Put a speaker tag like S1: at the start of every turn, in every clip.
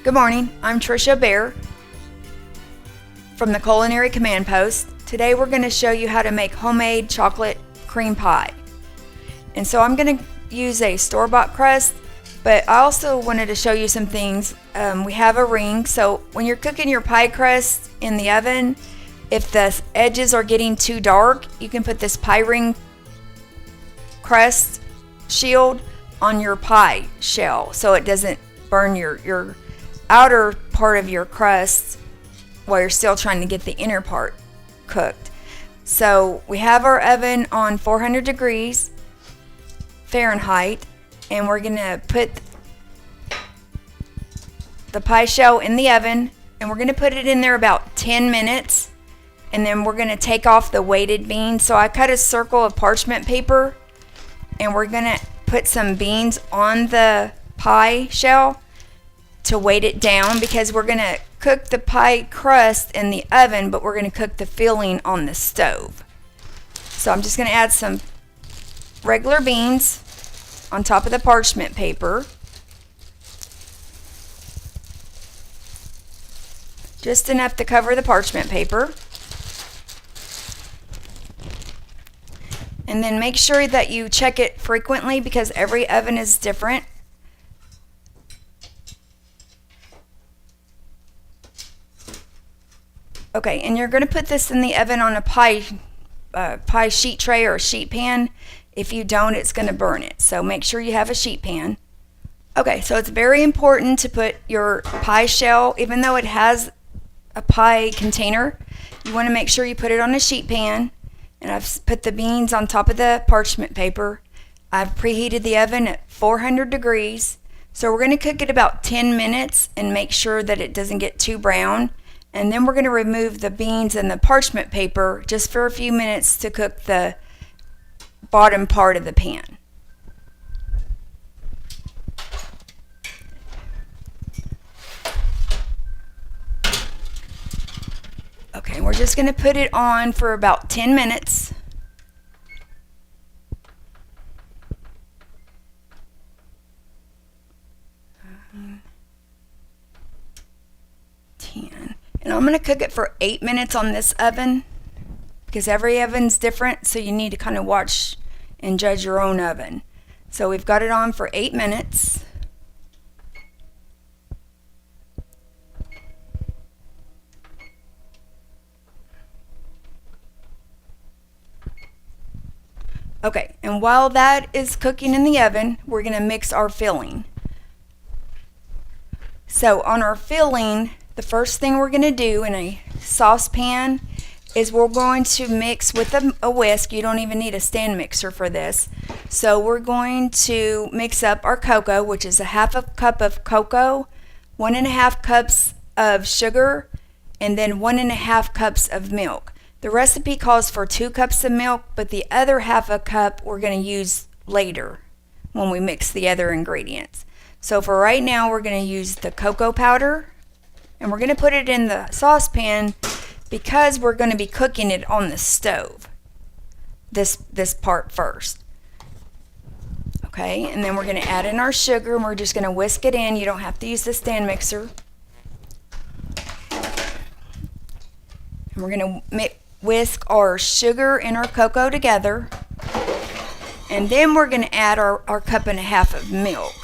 S1: Good morning, I'm Trisha Bear from the Culinary Command Post. Today we're going to show you how to make homemade chocolate cream pie. And so I'm going to use a store-bought crust, but I also wanted to show you some things. We have a ring, so when you're cooking your pie crust in the oven, if the edges are getting too dark, you can put this pie ring crust shield on your pie shell so it doesn't burn your outer part of your crust while you're still trying to get the inner part cooked. So we have our oven on 400 degrees Fahrenheit, and we're gonna put the pie shell in the oven, and we're gonna put it in there about 10 minutes, and then we're gonna take off the weighted beans. So I cut a circle of parchment paper, and we're gonna put some beans on the pie shell to weight it down, because we're going to cook the pie crust in the oven, but we're going to cook the filling on the stove. So I'm just going to add some regular beans on top of the parchment paper. Just enough to cover the parchment paper. And then make sure that you check it frequently because every oven is different. Okay, and you're going to put this in the oven on a pie sheet tray or a sheet pan. If you don't, it's going to burn it. So make sure you have a sheet pan. Okay, so it's very important to put your pie shell, even though it has a pie container, you want to make sure you put it on a sheet pan. And I've put the beans on top of the parchment paper. I've preheated the oven at 400 degrees. So we're going to cook it about 10 minutes and make sure that it doesn't get too brown. And then we're going to remove the beans and the parchment paper just for a few minutes to cook the bottom part of the pan. Okay, we're just going to put it on for about 10 minutes. And I'm going to cook it for 8 minutes on this oven because every oven's different, so you need to kind of watch and judge your own oven. So we've got it on for 8 minutes. Okay, and while that is cooking in the oven, we're going to mix our filling. So on our filling, the first thing we're going to do in a saucepan is we're going to mix with a whisk. You don't even need a stand mixer for this. So we're going to mix up our cocoa, which is a half a cup of cocoa, 1.5 cups of sugar, and then 1.5 cups of milk. The recipe calls for 2 cups of milk, but the other half a cup we're going to use later when we mix the other ingredients. So for right now, we're going to use the cocoa powder, and we're going to put it in the saucepan because we're going to be cooking it on the stove. This part first. Okay, and then we're going to add in our sugar, and we're just going to whisk it in. You don't have to use the stand mixer. And we're going to whisk our sugar and our cocoa together. And then we're going to add our 1.5 cups of milk.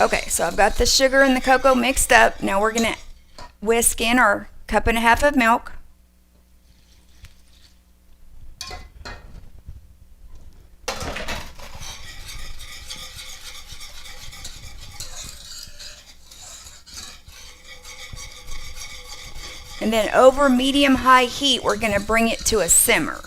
S1: Okay, so I've got the sugar and the cocoa mixed up. Now we're going to whisk in our 1.5 cups of milk. And then over medium-high heat, we're going to bring it to a simmer.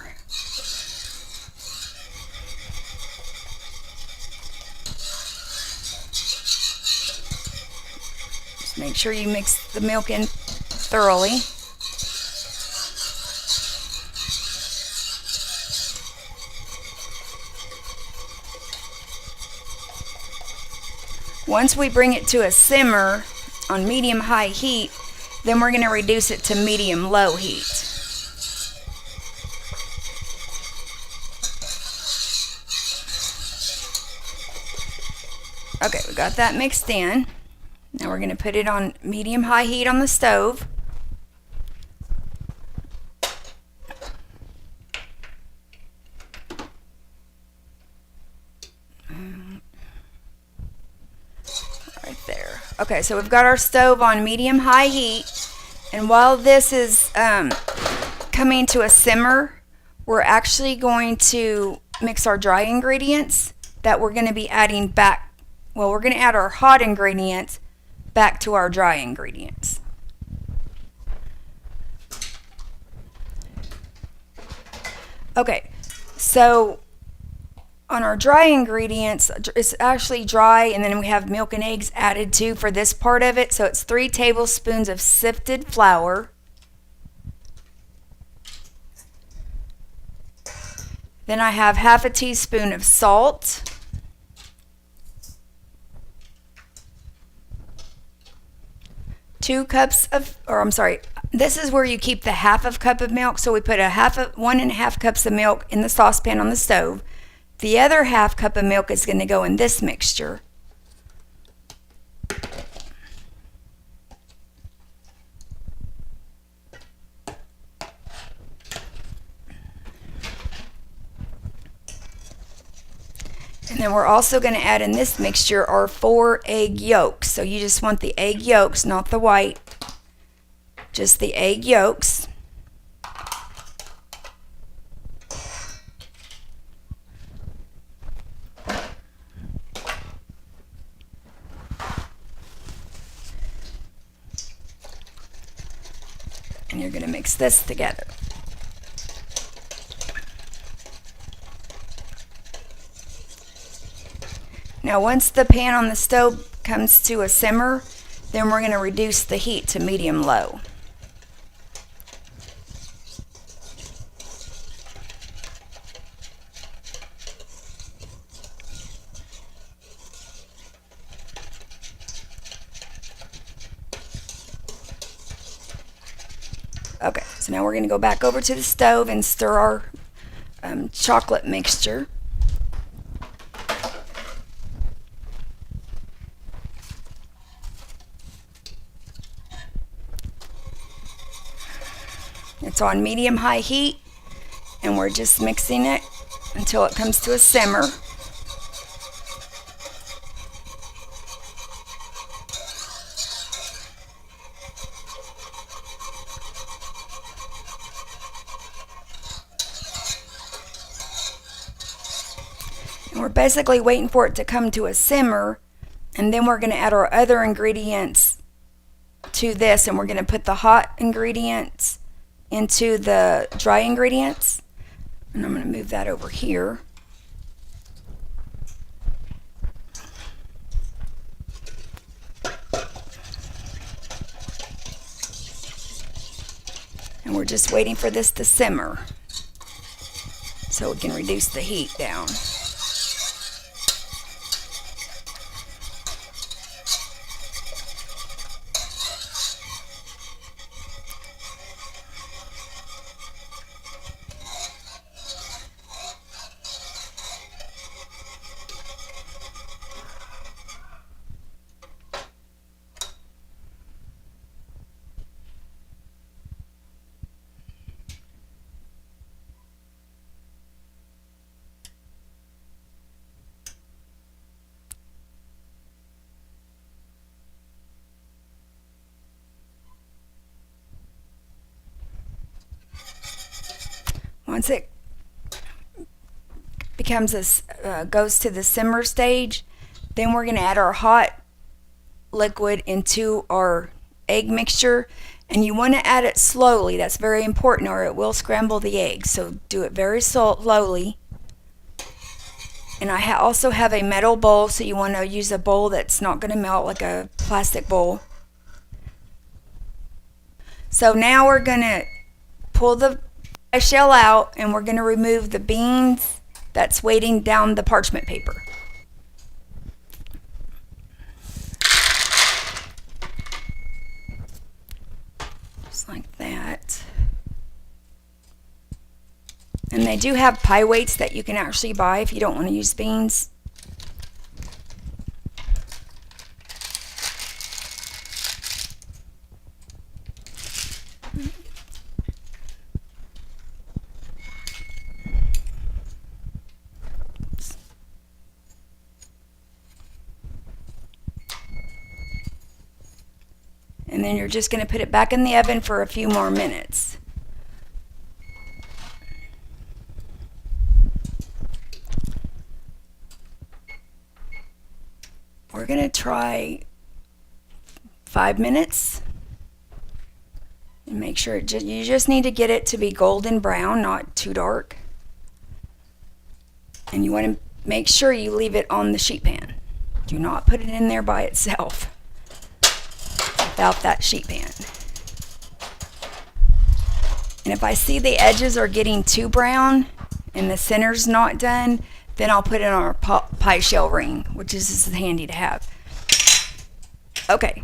S1: Just make sure you mix the milk in thoroughly. Once we bring it to a simmer, on medium-high heat, then we're going to reduce it to medium-low heat. Okay, we got that mixed in. Now we're going to put it on medium-high heat on the stove. Right there. Okay, so we've got our stove on medium-high heat, and while this is coming to a simmer, we're actually going to mix our dry ingredients that we're going to be adding back. Well, we're going to add our hot ingredients back to our dry ingredients. Okay, so on our dry ingredients, it's actually dry, and then we have milk and eggs added too for this part of it. So it's 3 tablespoons of sifted flour. Then I have half a teaspoon of salt. This is where you keep the half of cup of milk. So we put 1.5 cups of milk in the saucepan on the stove. The other half cup of milk is going to go in this mixture. And then we're also going to add in this mixture our 4 egg yolks. So you just want the egg yolks, not the white, just the egg yolks. And you're going to mix this together. Now once the pan on the stove comes to a simmer, then we're going to reduce the heat to medium-low. Okay, so now we're going to go back over to the stove and stir our chocolate mixture. It's on medium-high heat, and we're just mixing it until it comes to a simmer. And we're basically waiting for it to come to a simmer, and then we're going to add our other ingredients to this, and we're going to put the hot ingredients into the dry ingredients. And I'm going to move that over here. And we're just waiting for this to simmer so we can reduce the heat down. Once it becomes goes to the simmer stage, then we're going to add our hot liquid into our egg mixture, and you want to add it slowly. That's very important, or it will scramble the eggs. So do it very slowly. And I also have a metal bowl, so you want to use a bowl that's not going to melt, like a plastic bowl. So now we're going to pull the shell out, and we're going to remove the beans that's weighting down the parchment paper. Just like that. And they do have pie weights that you can actually buy if you don't want to use beans. And then you're just going to put it back in the oven for a few more minutes. We're going to try 5 minutes. And make sure you just need to get it to be golden brown, not too dark. And you want to make sure you leave it on the sheet pan. Do not put it in there by itself without that sheet pan. And if I see the edges are getting too brown and the center's not done, then I'll put it on our pie shell ring, which is just handy to have. Okay.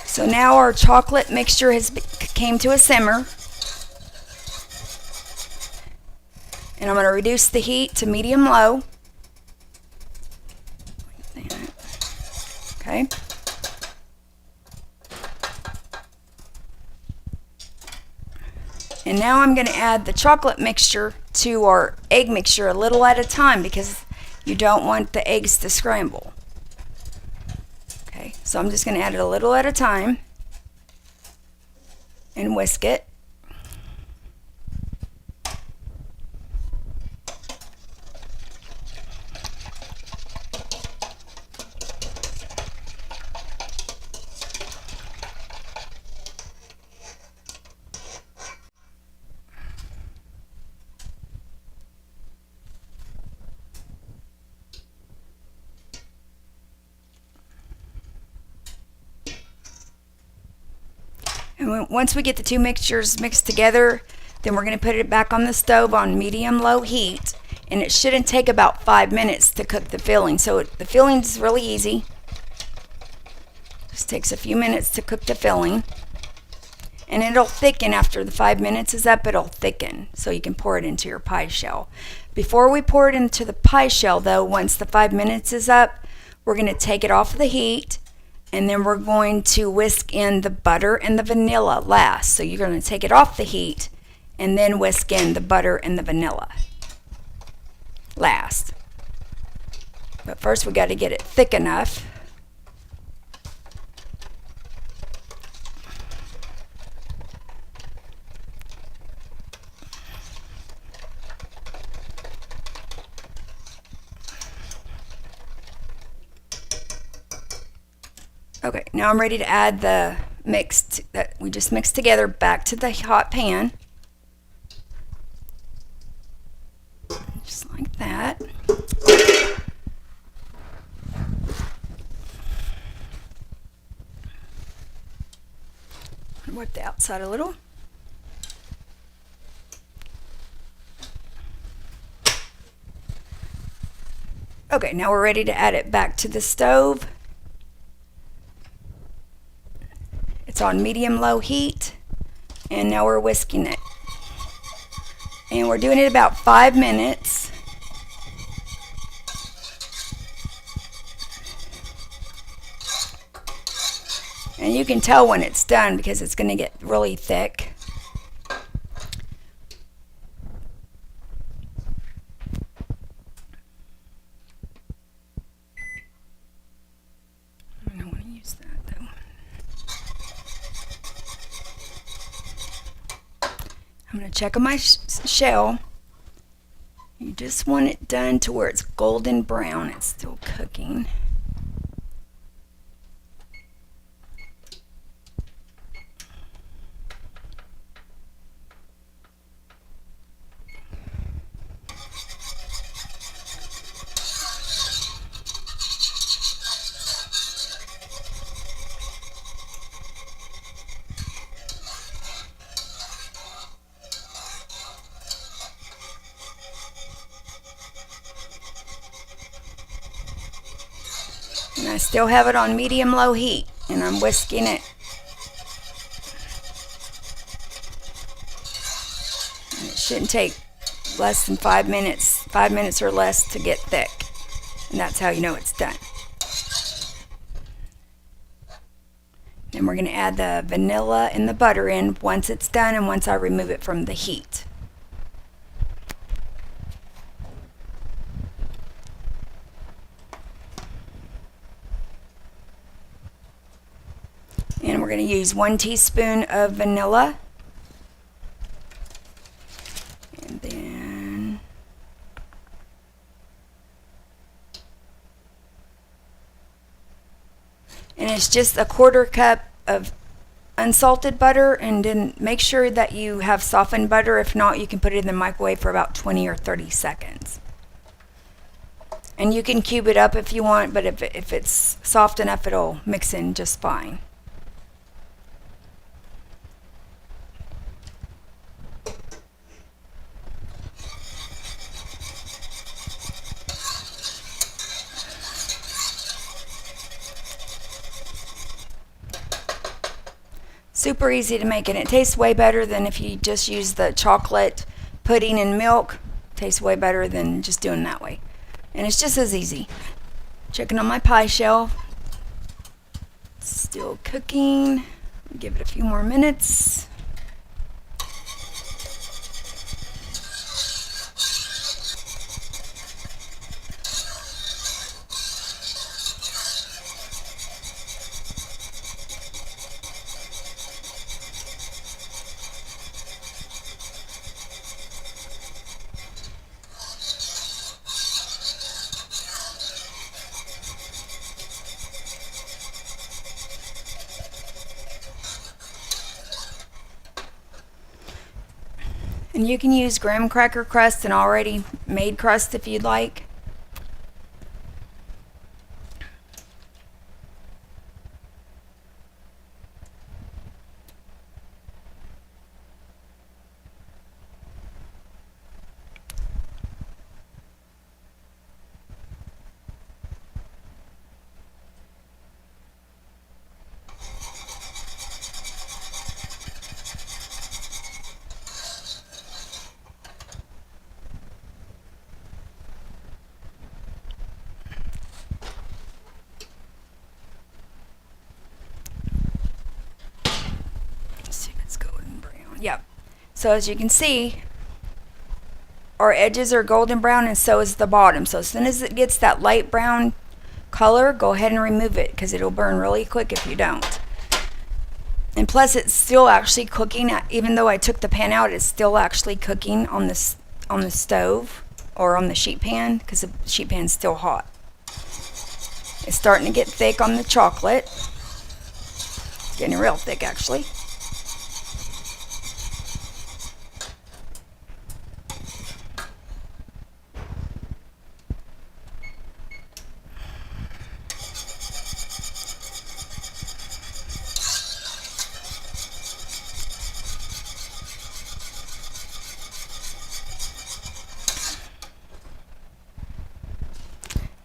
S1: So now our chocolate mixture came to a simmer. And I'm going to reduce the heat to medium-low. Okay. And now I'm going to add the chocolate mixture to our egg mixture a little at a time because you don't want the eggs to scramble. Okay, so I'm just going to add it a little at a time and whisk it. And once we get the two mixtures mixed together, then we're going to put it back on the stove on medium-low heat. And it shouldn't take about 5 minutes to cook the filling. So the filling is really easy. Just takes a few minutes to cook the filling. And it'll thicken after the 5 minutes is up, it'll thicken. So you can pour it into your pie shell. Before we pour it into the pie shell though, once the 5 minutes is up, we're going to take it off the heat. And then we're going to whisk in the butter and the vanilla last. So you're going to take it off the heat and then whisk in the butter and the vanilla last. But first we got to get it thick enough. Okay, now I'm ready to add the mix that we just mixed together back to the hot pan. Just like that. Wipe the outside a little. Okay, now we're ready to add it back to the stove. It's on medium-low heat, and now we're whisking it. And we're doing it about 5 minutes. And you can tell when it's done because it's going to get really thick. I don't want to use that though. I'm going to check on my shell. You just want it done to where it's golden brown. It's still cooking. And I still have it on medium-low heat, and I'm whisking it. And it shouldn't take less than 5 minutes or less to get thick. And that's how you know it's done. Then we're going to add the vanilla and the butter in once it's done and once I remove it from the heat. And we're going to use 1 teaspoon of vanilla. And then it's just a 1/4 cup of unsalted butter, and then make sure that you have softened butter. If not, you can put it in the microwave for about 20 or 30 seconds. And you can cube it up if you want, but if it's soft enough, it'll mix in just fine. Super easy to make, and it tastes way better than if you just use the chocolate pudding and milk. It tastes way better than just doing that way. And it's just as easy. Checking on my pie shell. Still cooking. Give it a few more minutes. And you can use graham cracker crust and already made crust if you'd like. Yep. So as you can see, our edges are golden brown and so is the bottom. So as soon as it gets that light brown color, go ahead and remove it because it'll burn really quick if you don't. And plus it's still actually cooking. Even though I took the pan out, it's still actually cooking on the stove or on the sheet pan because the sheet pan's still hot. It's starting to get thick on the chocolate. It's getting real thick actually.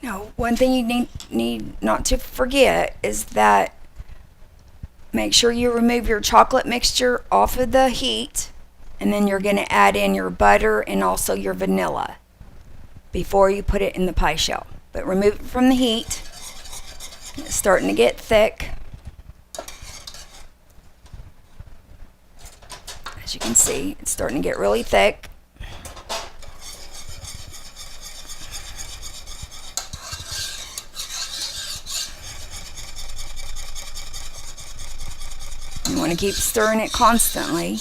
S1: Now, one thing you need not to forget is that make sure you remove your chocolate mixture off of the heat, and then you're going to add in your butter and also your vanilla before you put it in the pie shell. But remove it from the heat. It's starting to get thick. As you can see, it's starting to get really thick. You want to keep stirring it constantly.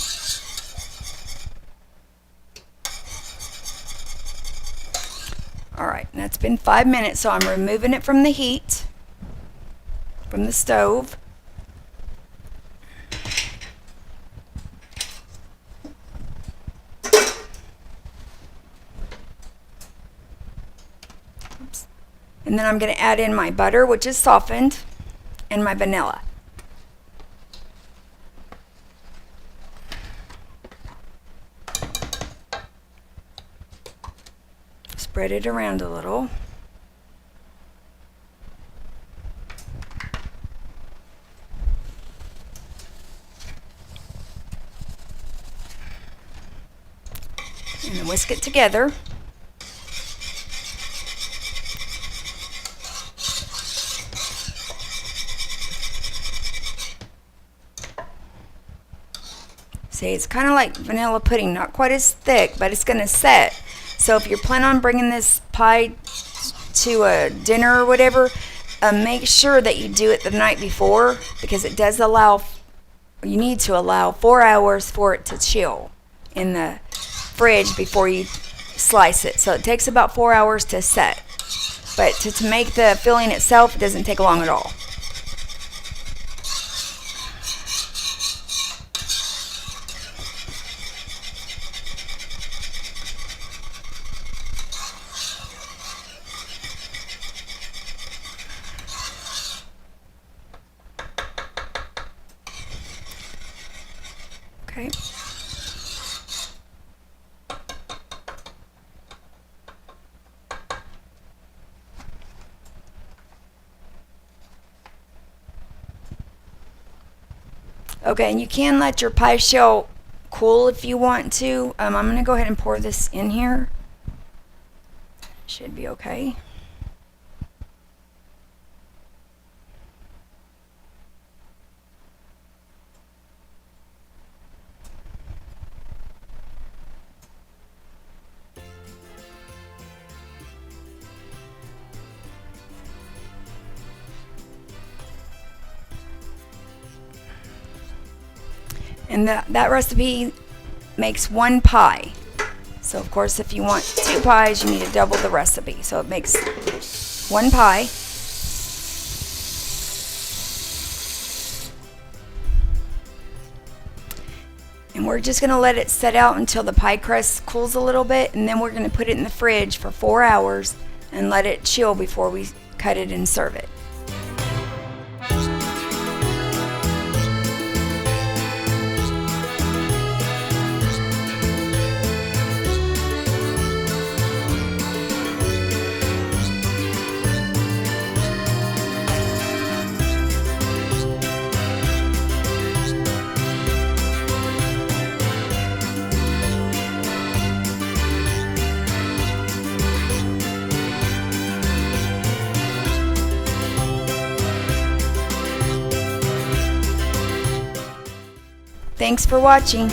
S1: Alright, and that's been 5 minutes, so I'm removing it from the heat, from the stove. Oops. And then I'm going to add in my butter, which is softened, and my vanilla. Spread it around a little. whisk it together. See, it's kind of like vanilla pudding, not quite as thick, but it's going to set. So if you're planning on bringing this pie to a dinner or whatever, make sure that you do it the night before, because it does allow, you need to allow 4 hours for it to chill in the fridge before you slice it. So it takes about 4 hours to set. But to make the filling itself, it doesn't take long at all. Okay. Okay, and you can let your pie shell cool if you want to. I'm going to go ahead and pour this in here. Should be okay. And that recipe makes 1 pie. So of course, if you want 2 pies, you need to double the recipe. So it makes 1 pie. And we're just going to let it set out until the pie crust cools a little bit, and then we're going to put it in the fridge for 4 hours and let it chill before we cut it and serve it. Thanks for watching.